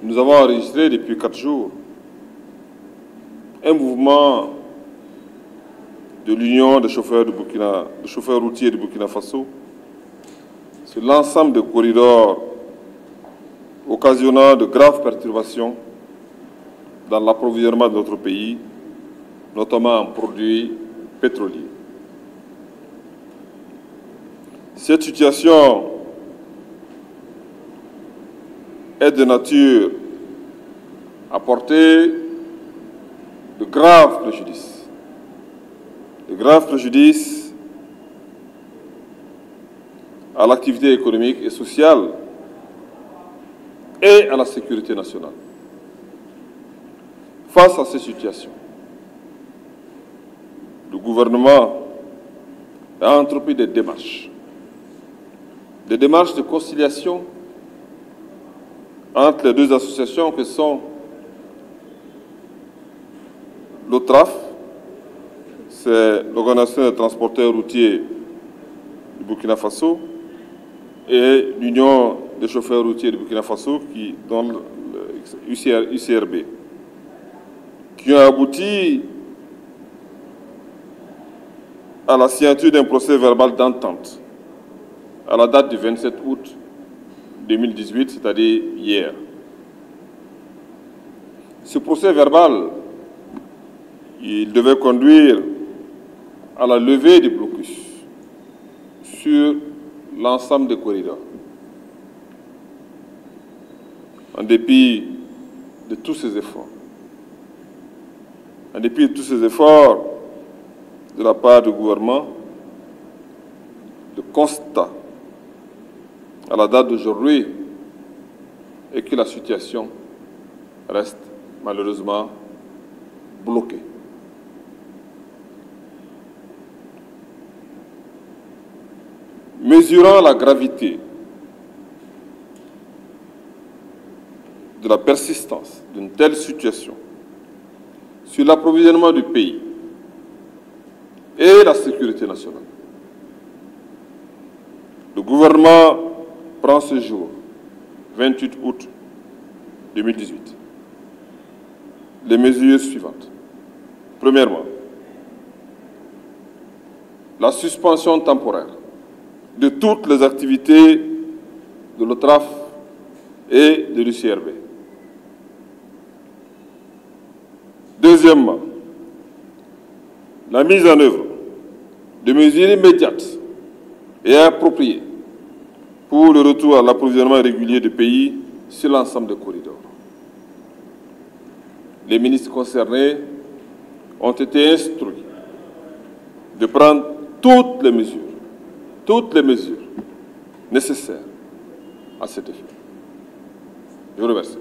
nous avons enregistré depuis 4 jours un mouvement de l'Union des chauffeurs routiers de Burkina Faso sur l'ensemble des corridors occasionnant de graves perturbations dans l'approvisionnement de notre pays, notamment en produits pétroliers. Cette situation est de nature à porter de graves préjudices à l'activité économique et sociale et à la sécurité nationale. Face à ces situations, le gouvernement a entrepris des démarches de conciliation entre les deux associations que sont l'OTRAF, c'est l'Organisation des transporteurs routiers du Burkina Faso, et l'Union des chauffeurs routiers du Burkina Faso, dont l'UCRB, qui ont abouti à la signature d'un procès verbal d'entente à la date du 27 août 2018, c'est-à-dire hier. Ce procès verbal, il devait conduire à la levée des blocus sur l'ensemble des corridors. En dépit de tous ces efforts, de la part du gouvernement, le constat à la date d'aujourd'hui est que la situation reste malheureusement bloquée. Mesurant la gravité de la persistance d'une telle situation sur l'approvisionnement du pays et la sécurité nationale, le gouvernement prend ce jour, 28 août 2018, les mesures suivantes. Premièrement, la suspension temporaire de toutes les activités de l'OTRAF et de l'UCRB. Deuxièmement, la mise en œuvre de mesures immédiates et appropriées pour le retour à l'approvisionnement régulier du pays sur l'ensemble des corridors. Les ministres concernés ont été instruits de prendre toutes les mesures nécessaires à cet effet. Je vous remercie.